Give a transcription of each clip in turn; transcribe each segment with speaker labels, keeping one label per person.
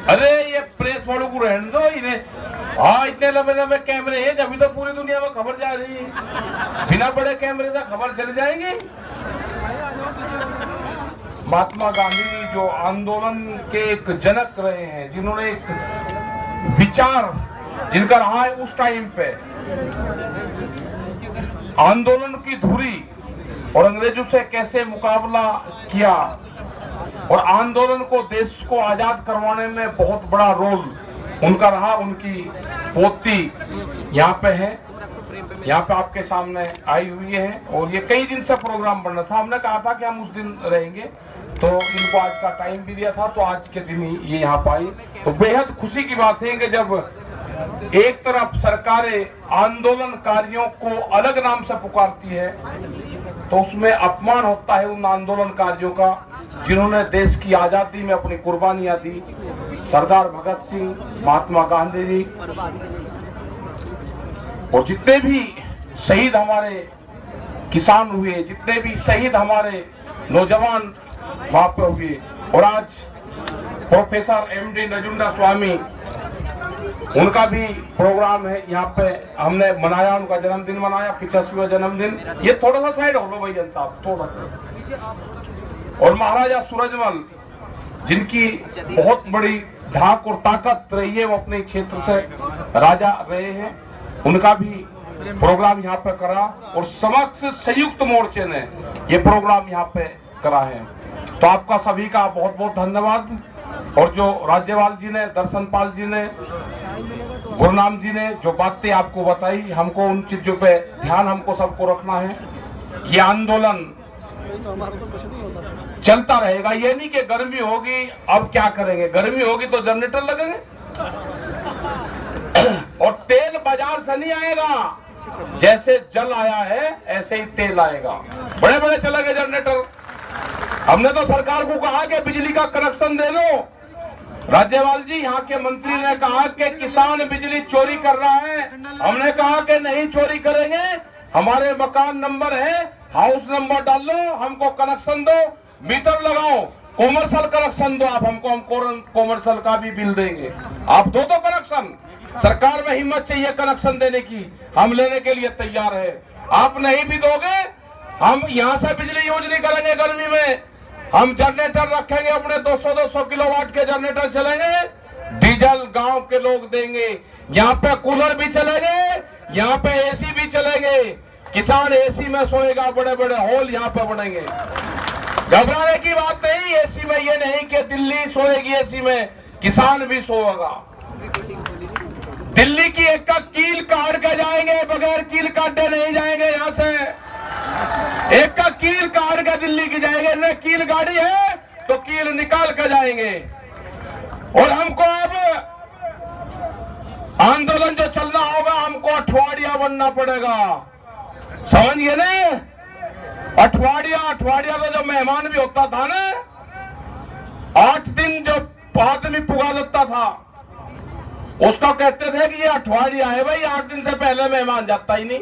Speaker 1: अरे ये प्रेस वालों को रहने दो इन्हें। हाँ इतने लंबे लंबे कैमरे हैं, जब तो पूरी दुनिया में खबर जा रही है, बिना बड़े कैमरे से खबर चल जाएंगे। महात्मा गांधी जी जो आंदोलन के एक जनक रहे हैं, जिन्होंने एक विचार जिनका रहा है उस टाइम पे आंदोलन की धुरी और अंग्रेजों से कैसे मुकाबला किया और आंदोलन को देश को आजाद करवाने में बहुत बड़ा रोल उनका रहा। उनकी पोती यहाँ पे है, यहाँ पे आपके सामने आई हुई है और ये कई दिन से प्रोग्राम बनना था। हमने कहा था कि हम उस दिन रहेंगे, तो इनको आज का टाइम भी दिया था, तो आज के दिन ही ये यहाँ पाई। तो बेहद खुशी की बात है कि जब एक तरफ सरकारें आंदोलनकारियों को अलग नाम से पुकारती है तो उसमें अपमान होता है उन आंदोलनकारियों का जिन्होंने देश की आजादी में अपनी कुर्बानियां दी। सरदार भगत सिंह, महात्मा गांधी जी और जितने भी शहीद हमारे किसान हुए, जितने भी शहीद हमारे नौजवान वहां पर हुए। और आज प्रोफेसर एमडी नजुंडा स्वामी, उनका भी प्रोग्राम है यहाँ पे, हमने मनाया, उनका जन्मदिन मनाया, 85वां जन्मदिन। ये थोड़ा सा साइड हो लो भाई साहब, थोड़ा सा। और महाराजा सूरजमल जिनकी बहुत बड़ी धाक और ताकत रही है, वो अपने क्षेत्र से राजा रहे हैं, उनका भी प्रोग्राम यहाँ पे करा। और समस्त संयुक्त मोर्चे ने ये प्रोग्राम यहाँ पे करा है। तो आपका सभी का बहुत बहुत धन्यवाद। और जो राज्यपाल जी ने, दर्शनपाल जी ने, गुरनाम जी ने जो बातें आपको बताई, हमको उन चीजों पे ध्यान हमको सबको रखना है। ये आंदोलन चलता रहेगा, ये नहीं कि गर्मी होगी अब क्या करेंगे, गर्मी होगी तो जनरेटर लगेंगे और तेल बाजार से नहीं आएगा, जैसे जल आया है ऐसे ही तेल आएगा। बड़े बड़े चलेंगे जनरेटर। हमने तो सरकार को कहा कि बिजली का कनेक्शन दे दो। राज्यपाल जी, यहाँ के मंत्री ने कहा कि किसान बिजली चोरी कर रहा है। हमने कहा कि नहीं चोरी करेंगे, हमारे मकान नंबर है, हाउस नंबर डाल लो, हमको कनेक्शन दो, मीटर लगाओ, कॉमर्शियल कनेक्शन दो आप हमको, हम कॉमर्शियल का भी बिल देंगे। आप दो तो कनेक्शन, सरकार में हिम्मत चाहिए कनेक्शन देने की, हम लेने के लिए तैयार है। आप नहीं भी दोगे, हम यहाँ से बिजली यूज नहीं करेंगे गर्मी में, हम जनरेटर रखेंगे अपने 200-200 किलोवाट के जनरेटर चलेंगे, डीजल गांव के लोग देंगे, यहाँ पे कूलर भी चलेंगे, यहाँ पे एसी भी चलेंगे, किसान एसी में सोएगा, बड़े बड़े हॉल यहाँ पे बनेंगे। घबराने की बात नहीं, एसी में ये नहीं कि दिल्ली सोएगी एसी में, किसान भी सोएगा। दिल्ली की एक का कील काट के जाएंगे, बगैर कील काटे नहीं जाएंगे यहाँ से। एक का कील काट के दिल्ली की जाएंगे, न कील गाड़ी है तो कील निकाल कर जाएंगे। और हमको अब आंदोलन जो चलना होगा, हमको अठवाडिया बनना पड़ेगा, समझिए ना। अठवाडिया तो जो मेहमान भी होता था ना, 8 दिन जो आदमी पुगा देता था, उसको कहते थे कि ये अठवाडिया है भाई, 8 दिन से पहले मेहमान जाता ही नहीं।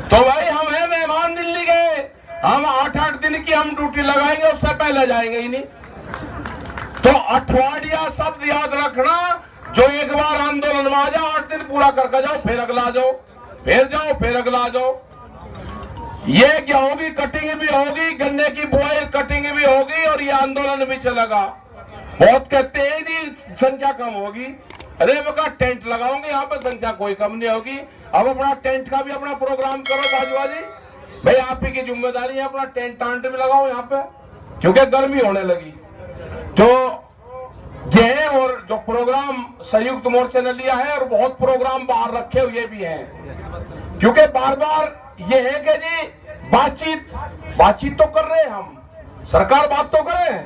Speaker 1: तो भाई हम है मेहमान दिल्ली के, हम 8-8 दिन की हम ड्यूटी लगाएंगे, उससे पहले जाएंगे ही नहीं। तो अठवाडिया शब्द याद रखना, जो एक बार आंदोलन में आ जाओ, 8 दिन पूरा करके जाओ, फिर अगला जाओ, फिर जाओ, फिर अगला जाओ। ये गेहूं की कटिंग भी होगी, गन्ने की बुआई कटिंग भी होगी और ये आंदोलन भी चलेगा। बहुत कहते हैं नहीं संख्या कम होगी, अरे मैं टेंट लगाऊंगे यहाँ पे, संख्या कोई कम नहीं होगी। अब अपना टेंट का भी अपना प्रोग्राम करो बाजूबाजी, भाई आप ही की जिम्मेदारी है, अपना टेंट टांट भी लगाओ यहाँ पे, क्योंकि गर्मी होने लगी। तो ये है, और जो प्रोग्राम संयुक्त मोर्चे ने लिया है, और बहुत प्रोग्राम बाहर रखे हुए भी हैं, क्योंकि बार बार ये है कि जी बातचीत तो कर रहे हैं हम, सरकार बात तो करे,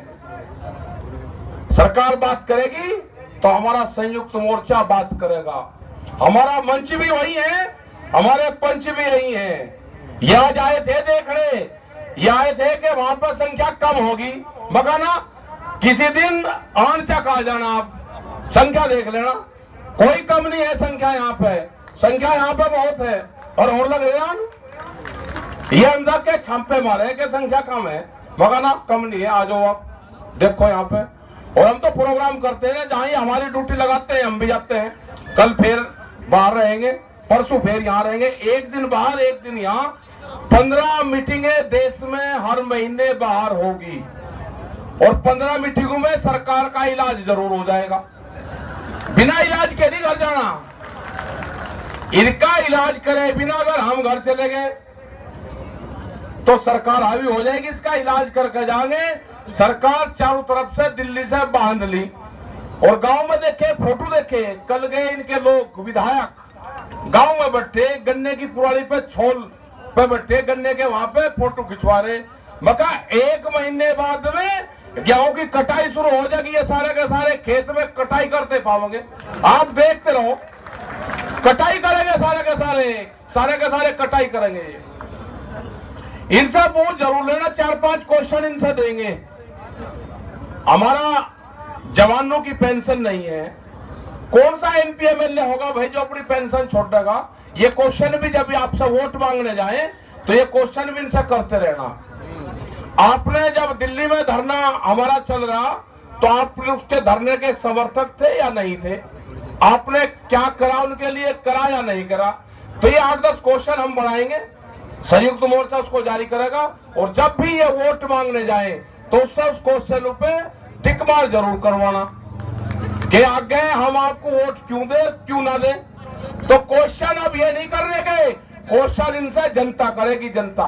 Speaker 1: सरकार बात करेगी तो हमारा संयुक्त मोर्चा बात करेगा। हमारा मंच भी वही है, हमारे पंच भी यही है। ये आज आए थे देखने, ये आए थे कि वहां पर संख्या कम होगी, मगर ना किसी दिन आनचक आ जाना, आप संख्या देख लेना, कोई कम नहीं है संख्या यहाँ पे, संख्या यहाँ पे बहुत है। और लग रहा ये अंदर के छापे मारे कि संख्या कम है, मगर ना कम नहीं है। आ जाओ आप देखो यहाँ पे, और हम तो प्रोग्राम करते हैं, जहां ही हमारी ड्यूटी लगाते हैं हम भी जाते हैं। कल फिर बाहर रहेंगे, परसों फिर यहाँ रहेंगे, एक दिन बाहर एक दिन यहाँ। 15 मीटिंगें देश में हर महीने बाहर होगी और 15 मीटिंगों में सरकार का इलाज जरूर हो जाएगा। बिना इलाज के नहीं घर जाना, इनका इलाज करे बिना अगर हम घर चले गए तो सरकार हावी हो जाएगी। इसका इलाज करके जाएंगे। सरकार चारों तरफ से दिल्ली से बांध ली और गांव में देखे, फोटो देखे, कल गए इनके लोग विधायक गांव में बैठे, गन्ने की पुरानी पे छोल पे बैठे, गन्ने के वहां पे फोटो खिंचवा रहे। मका 1 महीने बाद में गेहूं की कटाई शुरू हो जाएगी। ये सारे के सारे खेत में कटाई करते पाओगे, आप देखते रहो। कटाई करेंगे सारे के सारे कटाई करेंगे। इनसे पूछ जरूर लेना, 4-5 क्वेश्चन इनसे देंगे। हमारा जवानों की पेंशन नहीं है, कौन सा एमपी एमएलए होगा भाई जो अपनी पेंशन छोड़ देगा? ये क्वेश्चन भी जब आपसे वोट मांगने जाए तो ये क्वेश्चन भी इनसे करते रहना। आपने जब दिल्ली में धरना हमारा चल रहा तो आप उसके धरने के समर्थक थे या नहीं थे? आपने क्या करा उनके लिए, करा या नहीं करा? तो ये 8-10 क्वेश्चन हम बढ़ाएंगे, संयुक्त मोर्चा उसको जारी करेगा और जब भी ये वोट मांगने जाए तो उससे उस क्वेश्चन पे टिक मार जरूर करवाना कि आगे हम आपको वोट क्यों दे क्यों ना दे। तो क्वेश्चन अब ये नहीं करने के, क्वेश्चन इनसे जनता करेगी। जनता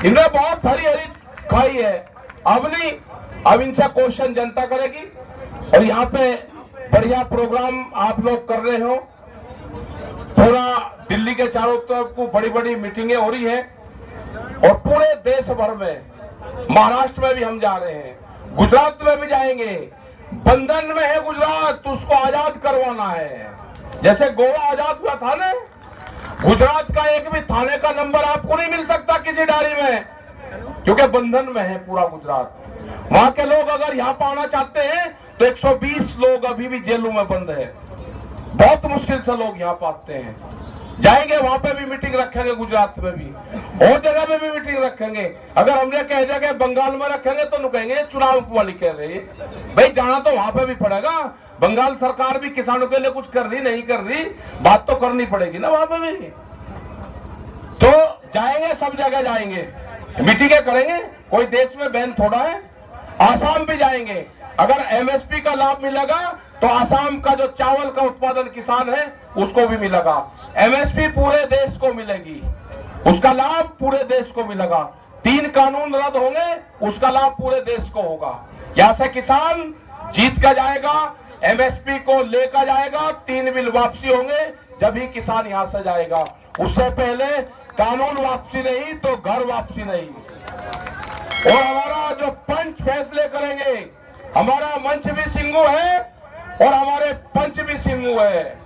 Speaker 1: इन्हें बहुत हरी हरी खाई है, अब नहीं, अब इनसे क्वेश्चन जनता करेगी। और यहाँ पे बढ़िया प्रोग्राम आप लोग कर रहे हो, पूरा दिल्ली के चारों तरफ को बड़ी बड़ी मीटिंगें हो रही है और पूरे देश भर में, महाराष्ट्र में भी हम जा रहे हैं, गुजरात में भी जाएंगे। बंधन में है गुजरात, तो उसको आजाद करवाना है। जैसे गोवा आजाद हुआ था ना, गुजरात का एक भी थाने का नंबर आपको नहीं मिल सकता किसी डायरी में, क्योंकि बंधन में है पूरा गुजरात। वहां के लोग अगर यहाँ पर आना चाहते हैं तो 120 लोग अभी भी जेलों में बंद है, बहुत मुश्किल से लोग यहाँ पर आते हैं। जाएंगे वहां पे भी मीटिंग रखेंगे, गुजरात में भी और जगह में भी मीटिंग रखेंगे। अगर हमने कह दिया कि बंगाल में रखेंगे तो कहेंगे चुनाव वाली कह रही है। भाई जाना तो वहां पे भी पड़ेगा। बंगाल सरकार भी किसानों के लिए कुछ कर रही नहीं कर रही, बात तो करनी पड़ेगी ना वहां पे भी। तो जाएंगे, सब जगह जाएंगे, मीटिंगें करेंगे, कोई देश में बैन थोड़ा है। आसाम भी जाएंगे, अगर एमएसपी का लाभ मिलेगा तो आसाम का जो चावल का उत्पादन किसान है उसको भी मिलेगा। एमएसपी पूरे देश को मिलेगी, उसका लाभ पूरे देश को मिलेगा। 3 कानून रद्द होंगे, उसका लाभ पूरे देश को होगा। यहाँ से किसान जीत का जाएगा, एमएसपी को लेकर जाएगा, 3 बिल वापसी होंगे, जब ही किसान यहाँ से जाएगा। उससे पहले कानून वापसी नहीं तो घर वापसी नहीं। और हमारा जो पंच फैसले करेंगे, हमारा मंच भी सिंगू है और हमारे पंच भी सिंगू है।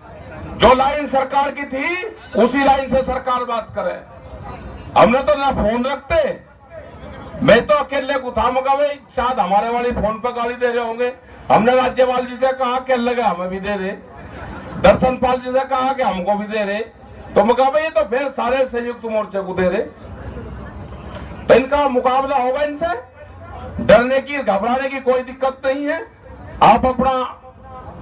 Speaker 1: जो लाइन सरकार की थी उसी लाइन से सरकार बात करे। हमने तो ना फोन रखते, मैं तो अकेले को था, मगा भाई शायद हमारे वाली फोन पर गाली दे रहे होंगे। हमने राज्यपाल जी से कहा कि लगा हमें भी दे रहे, दर्शन पाल जी से कहा कि हमको भी दे रहे, तो मैं कहा भाई ये तो फिर सारे संयुक्त मोर्चे को दे रहे। तो इनका मुकाबला होगा, इनसे डरने की घबराने की कोई दिक्कत नहीं है। आप अपना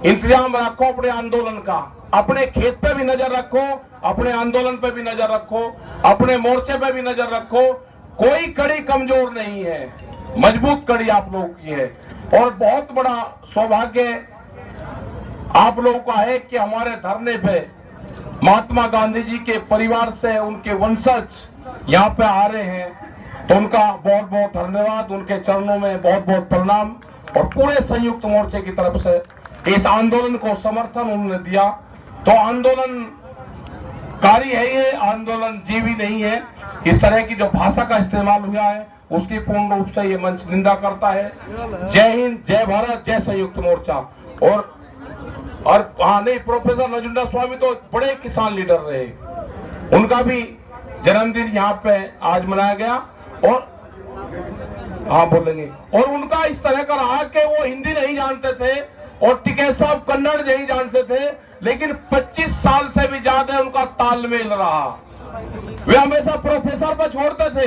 Speaker 1: इंतजाम रखो, अपने आंदोलन का, अपने खेत पे भी नजर रखो, अपने आंदोलन पे भी नजर रखो, अपने मोर्चे पे भी नजर रखो। कोई कड़ी कमजोर नहीं है, मजबूत कड़ी आप लोगों की है। और बहुत बड़ा सौभाग्य आप लोगों का है कि हमारे धरने पे महात्मा गांधी जी के परिवार से उनके वंशज यहाँ पे आ रहे हैं, तो उनका बहुत बहुत धन्यवाद, उनके चरणों में बहुत बहुत प्रणाम। और पूरे संयुक्त मोर्चे की तरफ से इस आंदोलन को समर्थन उन्होंने दिया। तो आंदोलनकारी है ये, आंदोलन जीवी नहीं है। इस तरह की जो भाषा का इस्तेमाल हुआ है उसकी पूर्ण रूप से ये मंच निंदा करता है। जय हिंद, जय भारत, जय संयुक्त मोर्चा। और हाँ नहीं, प्रोफेसर नजुंडा स्वामी तो बड़े किसान लीडर रहे, उनका भी जन्मदिन यहाँ पे आज मनाया गया। और हाँ बोलेंगे, और उनका इस तरह का रहा कि वो हिंदी नहीं जानते थे और टिकैत साहब कन्नड़ नहीं जानते थे, लेकिन 25 साल से भी ज्यादा उनका तालमेल रहा। वे हमेशा प्रोफेसर पर छोड़ते थे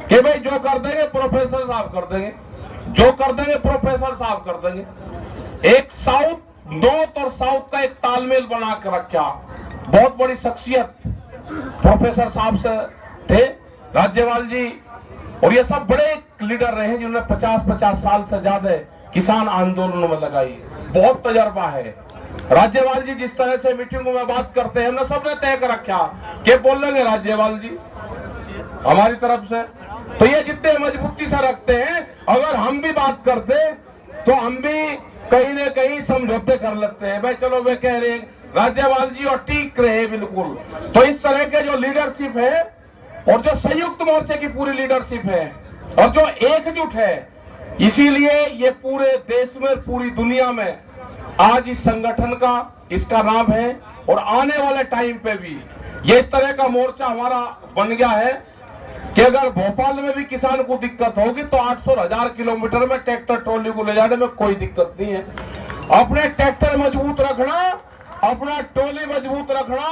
Speaker 1: कि भाई जो कर देंगे प्रोफेसर साहब कर देंगे। जो कर देंगे प्रोफेसर साहब कर देंगे। एक साउथ नॉर्थ और साउथ का एक तालमेल बना कर रखा, बहुत बड़ी शख्सियत प्रोफेसर साहब से थे, राज्यपाल जी, और ये सब बड़े लीडर रहे जिन्होंने 50-50 साल से ज्यादा किसान आंदोलनों में लगाई, बहुत तजर्बा है। राज्यपाल जी जिस तरह से मीटिंगों में बात करते हैं, हमने सबने तय कर रखा कि बोलेंगे राज्यपाल जी हमारी तरफ से, तो ये जितने मजबूती से रखते हैं, अगर हम भी बात करते तो हम भी कहीं न कहीं समझौते कर लेते हैं। भाई चलो वे कह रहे हैं राज्यपाल जी और टीक रहे बिल्कुल। तो इस तरह के जो लीडरशिप है और जो संयुक्त मोर्चे की पूरी लीडरशिप है और जो एकजुट है, इसीलिए ये पूरे देश में पूरी दुनिया में आज इस संगठन का इसका नाम है। और आने वाले टाइम पे भी ये इस तरह का मोर्चा हमारा बन गया है कि अगर भोपाल में भी किसान को दिक्कत होगी तो 800-1000 किलोमीटर में ट्रैक्टर ट्रॉली को ले जाने में कोई दिक्कत नहीं है। अपने ट्रैक्टर मजबूत रखना, अपना ट्रॉली मजबूत रखना,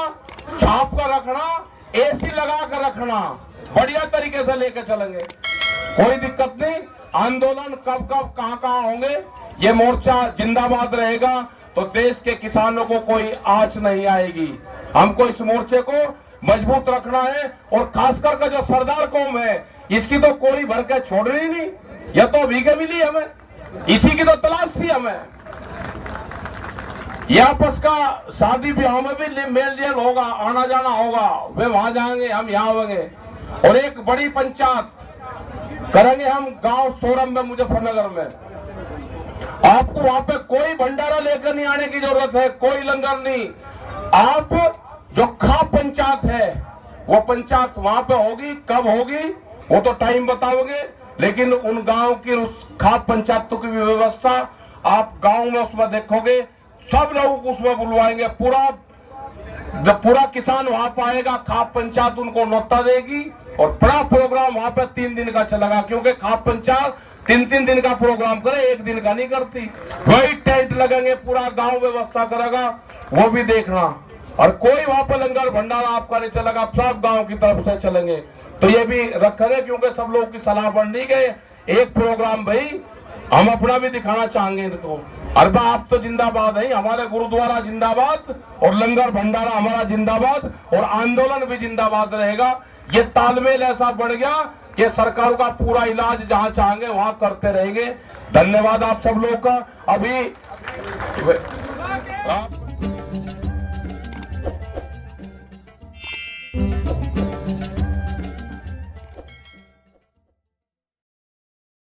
Speaker 1: छाप कर रखना, एसी लगा कर रखना, बढ़िया तरीके से लेकर चलेंगे, कोई दिक्कत नहीं। आंदोलन कब कब कहां कहां होंगे, ये मोर्चा जिंदाबाद रहेगा तो देश के किसानों को कोई आंच नहीं आएगी। हमको इस मोर्चे को मजबूत रखना है और खासकर का जो सरदार कौम है इसकी तो कोई भर के छोड़नी ही नहीं। यह तो भीगे मिली हमें, इसी की तो तलाश थी हमें। यह आपस का शादी ब्याह में भी मेल जेल होगा, आना जाना होगा, वे वहां जाएंगे हम यहाँ होंगे। और एक बड़ी पंचायत करेंगे हम गांव सोरम में, मुजफ्फरनगर में। आपको वहां पे कोई भंडारा लेकर नहीं आने की जरूरत है, कोई लंगर नहीं। आप जो खाप पंचायत है वो पंचायत वहां पे होगी, कब होगी वो तो टाइम बताओगे, लेकिन उन गांव की उस खाप पंचायतों की भी व्यवस्था आप गांव में उसमें देखोगे, सब लोगों को उसमें बुलवाएंगे। पूरा किसान वहां पर आएगा, खाप पंचायत उनको न्योता देगी और बड़ा प्रोग्राम वहां पे 3 दिन का चलेगा, क्योंकि खाप पंचायत 3-3 दिन का प्रोग्राम करे, 1 दिन का नहीं करती। वही टेंट लगेंगे, पूरा गांव व्यवस्था करेगा, वो भी देखना। और कोई वहां पर लंगर भंडारा आपका नहीं चलेगा, सब गांव की तरफ से चलेंगे। तो ये भी रखेंगे क्योंकि सब लोगों की सलाह बढ़नी गए एक प्रोग्राम भाई हम अपना भी दिखाना चाहेंगे इनको। अरबा आप तो जिंदाबाद है, हमारे गुरुद्वारा जिंदाबाद और लंगर भंडारा हमारा जिंदाबाद और आंदोलन भी जिंदाबाद रहेगा। ये तालमेल ऐसा बढ़ गया कि सरकार का पूरा इलाज जहां चाहेंगे वहां करते रहेंगे। धन्यवाद आप सब लोग का। अभी